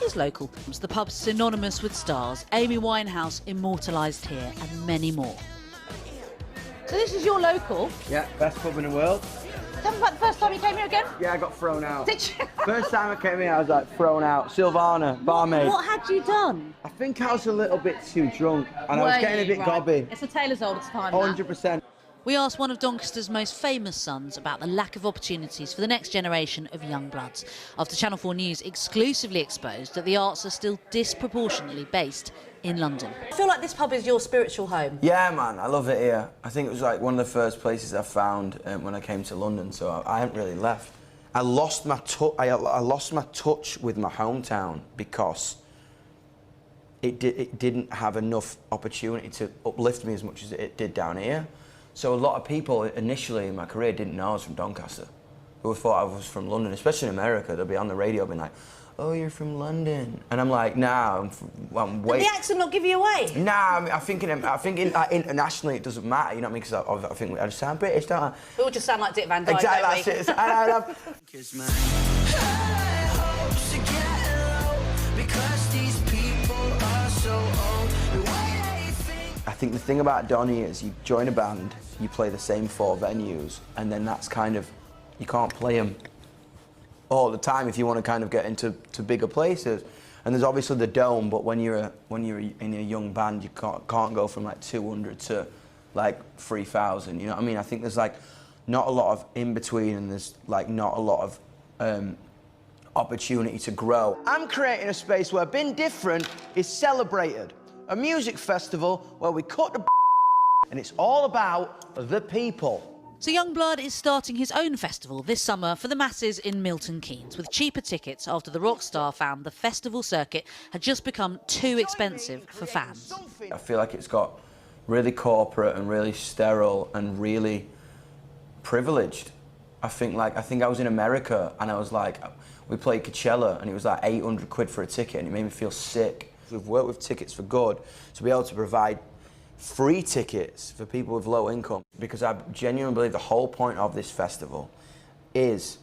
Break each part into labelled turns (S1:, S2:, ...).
S1: is local. The pub's synonymous with stars, Amy Winehouse immortalised here, and many more. So this is your local?
S2: Yeah, best pub in the world.
S1: Tell me about the first time you came here again?
S2: Yeah, I got thrown out.
S1: Did you?
S2: First time I came here, I was like thrown out. Sylvana, barmaid.
S1: What had you done?
S2: I think I was a little bit too drunk and I was getting a bit gobby.
S1: It's a tale as old as time.
S2: 100%.
S1: We asked one of Doncaster's most famous sons about the lack of opportunities for the next generation of young bloods, after Channel 4 News exclusively exposed that the arts are still disproportionately based in London. I feel like this pub is your spiritual home.
S2: Yeah, man, I love it here. I think it was like one of the first places I found when I came to London, so I haven't really left. I lost my touch with my hometown because it didn't have enough opportunity to uplift me as much as it did down here. So a lot of people initially in my career didn't know I was from Doncaster, who thought I was from London, especially in America. They'll be on the radio being like, "Oh, you're from London," and I'm like, "Nah, I'm way."
S1: Did the accent not give you away?
S2: Nah, I think internationally it doesn't matter. You know what I mean? Because I think I just sound British, don't I?
S1: We all just sound like Dick Van Dyke.
S2: Exactly, that's it. I love. I think the thing about Donny is you join a band, you play the same 4 venues, and then that's kind of, you can't play them all the time if you want to kind of get into bigger places. And there's obviously the Dome, but when you're in a young band, you can't go from like 200 to like 3,000. You know what I mean? I think there's like not a lot of in between, and there's like not a lot of opportunity to grow. I'm creating a space where being different is celebrated. A music festival where we cut the and it's all about the people.
S1: So Yungblud is starting his own festival this summer for the masses in Milton Keynes, with cheaper tickets after the rock star found the festival circuit had just become too expensive for fans.
S2: I feel like it's got really corporate and really sterile and really privileged. I think I was in America and I was like, we played Coachella and it was like 800 quid for a ticket and it made me feel sick. We've worked with Tickets for Good to be able to provide free tickets for people with low income, because I genuinely believe the whole point of this festival is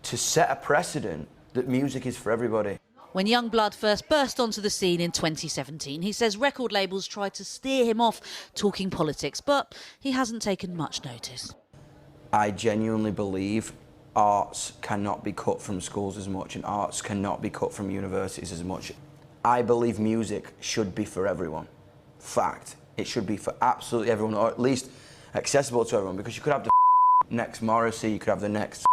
S2: to set a precedent that music is for everybody.
S1: When Yungblud first burst onto the scene in 2017, he says record labels tried to steer him off talking politics, but he hasn't taken much notice.
S2: I genuinely believe arts cannot be cut from schools as much, and arts cannot be cut from universities as much. I believe music should be for everyone. Fact. It should be for absolutely everyone, or at least accessible to everyone, because you could have the next Morrissey, you could have the next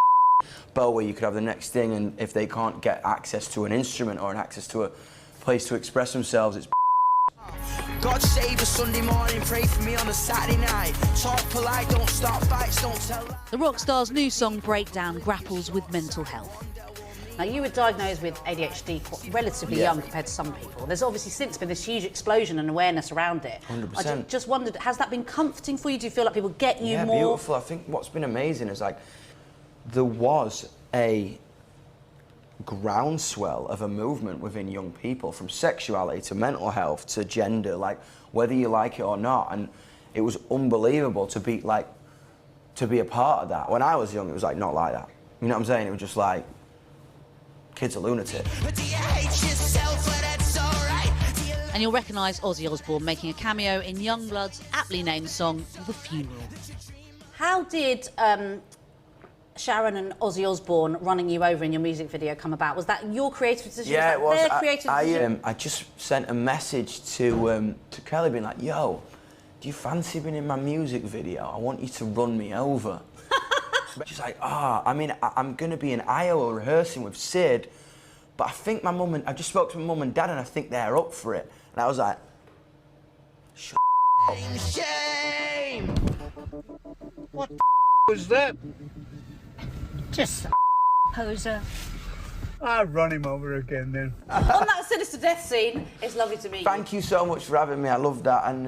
S2: Bowie, you could have the next thing, and if they can't get access to an instrument or an access to a place to express themselves, it's
S3: God save a Sunday morning, pray for me on a Saturday night. Talk polite, don't start fights, don't tell lies.
S1: The rock star's new song, Breakdown, grapples with mental health. Now, you were diagnosed with ADHD quite relatively young compared to some people. There's obviously since been this huge explosion and awareness around it.
S2: 100%.
S1: I just wondered, has that been comforting for you? Do you feel like people get you more?
S2: Yeah, beautiful. I think what's been amazing is like there was a groundswell of a movement within young people, from sexuality to mental health to gender, like whether you like it or not, and it was unbelievable to be a part of that. When I was young, it was like not like that. You know what I'm saying? It was just like, kid's a lunatic.
S1: And you'll recognise Ozzy Osbourne making a cameo in Youngblood's aptly named song, The Funeral. How did Sharon and Ozzy Osbourne running you over in your music video come about? Was that your creative decision?
S2: Yeah, it was.
S1: Their creative decision?
S2: I just sent a message to Kelly being like, yo, do you fancy being in my music video? I want you to run me over. She's like, I mean, I'm going to be in Iowa rehearsing with Sid, but I think I just spoke to my mum and dad and I think they're up for it. And I was like, shut up.
S3: Shame!
S4: What was that?
S5: Just a poser.
S4: I'll run him over again then.
S1: On that sinister death scene, it's lovely to meet you.
S2: Thank you so much for having me. I love that. And